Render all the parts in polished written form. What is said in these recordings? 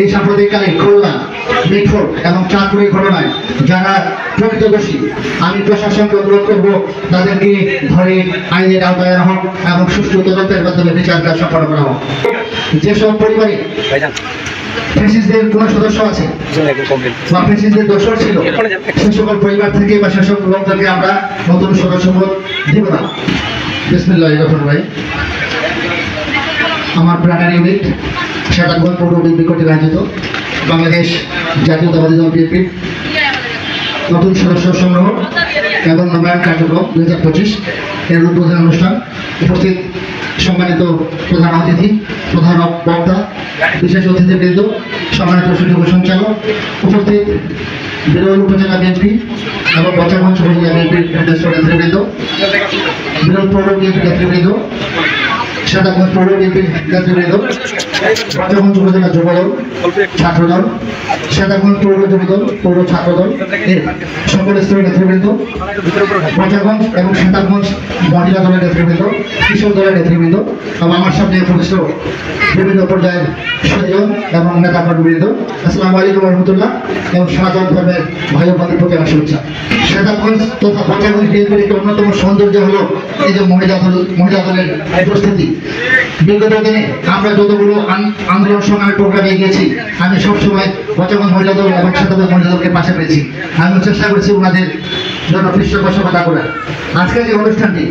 এই সাম্প্রতিককালে খুলনা, মিটফোর্ড এবং চাঁদপুরের ঘটনায় যারা প্রকৃত দোষী, আমি প্রশাসনকে অনুরোধ করব তাদেরকে ধরে আইনের আওতায় আনা হোক এবং সুষ্ঠু তদন্তের মাধ্যমে বিচার কাজ সম্পন্ন করা হোক। যেসব পরিবারে ফ্যাসিস্টদের কোন সদস্য আছে বা ফ্যাসিস্টদের দোষর ছিল, সে সকল পরিবার থেকে বা সেসব লোকদেরকে আমরা নতুন সদস্য দিব না। বিসমিল্লাহির রহমানির রহিম। আমার প্রাণের ইউনিট শ্বেতাঙ্গন পৌর বিএনপি কর্তৃক আয়োজিত বাংলাদেশ জাতীয়তাবাদী দল বিএনপির নতুন সদস্য সংগ্রহ এবং নবায়ন কার্যক্রম 2025 এর উদ্বোধন অনুষ্ঠান। উপস্থিত সম্মানিত প্রধান অতিথি, প্রধান বক্তা, বিশেষ অতিথিবৃন্দ, সম্মানিত সুযোগ্য সঞ্চালক, উপস্থিত বিরল উপজেলা বিএনপি এবং বচাগঞ্জ উপজেলা বিএনপির নেতৃবৃন্দ, বিরল পৌর বিএনপি নেতৃবৃন্দ, শ্বেতাঙ্গন পৌর বিএনপির নেতৃবৃন্দ, বচাগঞ্জ উপজেলা যুবদল, ছাত্রদল, শ্বেতাঙ্গন পৌর যুবদল, পৌর ছাত্রদল এর সকল স্তরের নেতৃবৃন্দ, বচাগঞ্জ এবং শ্বেতাঙ্গঞ্জ মহিলা দলের নেতৃবৃন্দ, কিশোর দলের নেতৃবৃন্দ এবং আমার সামনে উপস্থিত বিভিন্ন পর্যায়ের সুজন এবং নেতাকর্মীবৃন্দ, আসসালামু আলাইকুম রহমতুল্লাহ এবং সনাতন ধর্মের ভাই বোনদের প্রতি আমার শুভেচ্ছা। শ্বেতাঙ্গঞ্জ তথা বচাগঞ্জ বিএনপির একটি অন্যতম সৌন্দর্য হলো এই যে মহিলা দলের উপস্থিতি। বিগত দিনে আমরা যতগুলো আন্দোলন সংগ্রামের প্রোগ্রামে গিয়েছি, আমি সবসময় বচাগঞ্জ মহিলা দল এবং শ্বেতাঙ্গঞ্জ মহিলা দলকে পাশে পেয়েছি। আমি চেষ্টা করেছি ওনাদের জন্য পৃষ্ঠপোষকতা করার। আজকের যে অনুষ্ঠানটি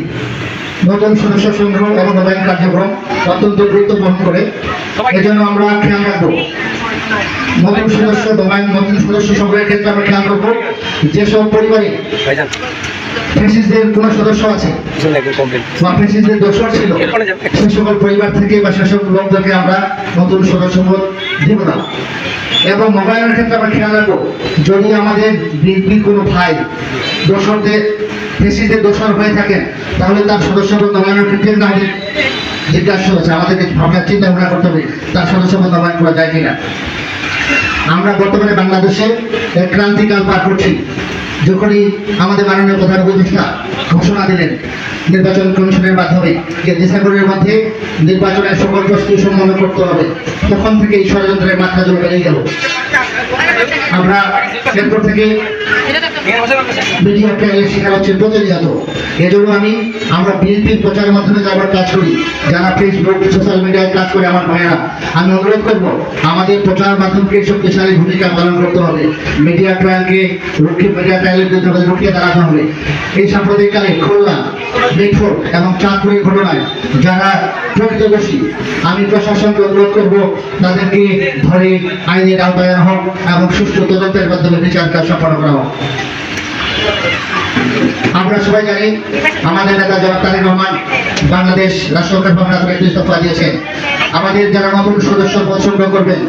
নতুন সদস্য সংগ্রহ এবং নবায়ন কার্যক্রম অত্যন্ত গুরুত্ব বহন করে, এজন্য আমরা খেয়াল রাখবো নতুন সদস্য সংগ্রহের ক্ষেত্রে আমরা খেয়াল রাখবো যেসব পরিবারে ফ্যাসিস্টদের কোন সদস্য আছে বা ফ্যাসিস্টদের দোষর ছিল, সে সকল পরিবার থেকে বা সেসব লোকদেরকে আমরা নতুন সদস্য দিব না। এবং মোবাইলের ক্ষেত্রে আমরা খেয়াল রাখবো যদি আমাদের বিএনপির কোনো ভাই দোষরদের ফ্যাসিস্টদের দোষর হয়ে থাকেন, তাহলে তার সদস্যপদ নবায়নের ক্ষেত্রে আমাদের জিজ্ঞাসা হচ্ছে, আমাদেরকে ভাবনার চিন্তা ভাবনা করতে হবে তার সদস্যপদ নবায়ন করা যায় কিনা। আমরা বর্তমানে বাংলাদেশে এক ক্রান্তিকাল পার করছি। যখনই আমাদের মাননীয় প্রধান উপদেষ্টা ঘোষণা দিলেন নির্বাচন কমিশনের মাধ্যমে যে ডিসেম্বরের মধ্যে নির্বাচনের সকল প্রস্তুতি সম্পন্ন করতে হবে, তখন থেকে এই ষড়যন্ত্রের মাত্রা জোর বেড়ে গেল। আমরা এরপর থেকে মিডিয়া ট্রায়ালের শিকার হচ্ছে প্রতিনিয়ত। এজন্য আমরা বিএনপির প্রচারের মাধ্যমে যাবার কাজ করি, যারা ফেসবুক সোশ্যাল মিডিয়ায় কাজ করে আমার ভাইয়েরা, আমি অনুরোধ করবো আমাদের প্রচার মাধ্যমকে শক্তিশালী ভূমিকা পালন করতে হবে। মিডিয়া ট্রায়ালকে রুখিয়ে দাঁড়াতে হবে। এই সাম্প্রতিককালে খুলনা, মিটফোর্ড এবং চাঁদপুরের ঘটনায় যারা প্রকৃত দোষী, আমি প্রশাসনকে অনুরোধ করব তাদেরকে ধরে আইনের আওতায় আনা হোক এবং সুষ্ঠু তদন্তের মাধ্যমে বিচার কাজ সম্পন্ন করা হোক। আমরা সবাই জানি আমাদের নেতা জনাব তারেক রহমান বাংলাদেশ রাষ্ট্র ভবনে ইস্তফা দিয়েছেন। আমাদের যারা নতুন সদস্য সংগ্রহ করবেন,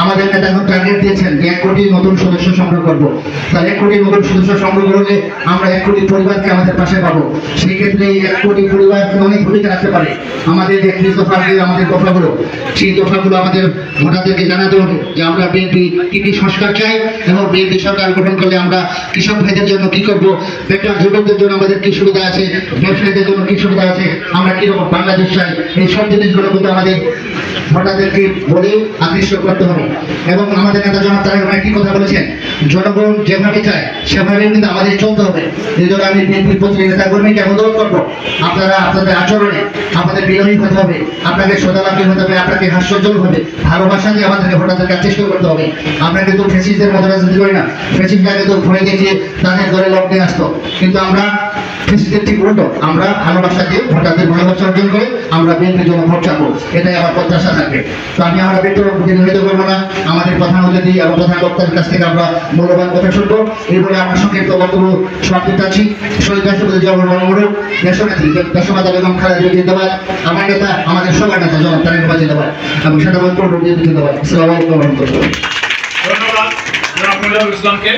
আমাদের নেতা এখন টার্গেট দিয়েছেন যে 1 কোটি নতুন সদস্য সংগ্রহ করবো। তাহলে 1 কোটি নতুন সদস্য সংগ্রহ করলে আমরা 1 কোটি পরিবারকে আমাদের পাশে পাবো। সেই ক্ষেত্রে এই 1 কোটি পরিবারকে অনেক ভূমিকা রাখতে পারে। আমাদের যে দফা আমাদের দফাগুলো, সেই দফাগুলো আমাদের ভোটারদেরকে জানাতে হবে যে আমরা বিএনপি কি সংস্কার চাই এবং বিএনপি সরকার গঠন করলে আমরা কৃষক ভাইদের জন্য কি করবো, বেকার যুবকদের জন্য আমাদের কি সুবিধা আছে, ব্যবসায়ীদের জন্য কি সুবিধা আছে, আমরা কিরকম বাংলাদেশ চাই, এই সব জিনিসগুলো কিন্তু আমাদের ভোটারদেরকে বলে আকৃষ্ট করতে হবে। এবং আমাদের নেতা জনাব তারেক রহমান একটি কথা বলেছেন, জনগণ যেভাবে চায় সেভাবে কিন্তু আমাদের চলতে হবে। এই জন্য আমি বিএনপির প্রতি নেতা কর্মীকে অনুরোধ করবো, আপনারা আপনাদের আচরণে আপনাদের বিনয়ী হতে হবে, আপনাকে সদালাপী হতে হবে, আপনাকে হাস্যজ্জ্বল হবে, ভালোবাসা দিয়ে আমাদেরকে ভোটারদেরকে চেষ্টা করতে হবে। আমরা কিন্তু ফ্যাসিস্টদের মতো রাজনীতি করি না। ফ্যাসিস্টরা কিন্তু ভয় দেখিয়ে তাদের দলে লোক নিয়ে আসতো, কিন্তু আমরা ফ্যাসিস্টদের ঠিক উল্টো, আমরা ভালোবাসা দিয়ে ভোটারদের ভালোবাসা অর্জন করে আমরা বিএনপির জন্য ভোট চাবো, এটাই আমার প্রত্যাশা থাকবে। তো আমি আমরা বিতর্কিত করবো না, আমাদের প্রধান অতিথি এবং প্রধান বক্তার কাছ থেকে আমরা মূল্যবান কথা শুনবো। এরপরে আমার সংক্ষিপ্ত বক্তব্য সমাপ্ত আছি। শহীদ রাষ্ট্রপতি জওহরলাল দেশনেত্রী দেশমাতা বেগম খালেদা জিন্দাবাদ, আমার নেতা আমাদের সবার নেতা জনাব তারেক রহমান জিন্দাবাদ এবং শ্বেতাঙ্গন পৌর বিএনপি জিন্দাবাদ। আসসালামু আলাইকুম ওয়া রাহমাতুল্লাহ। ধন্যবাদ জনাব ইসলামকে।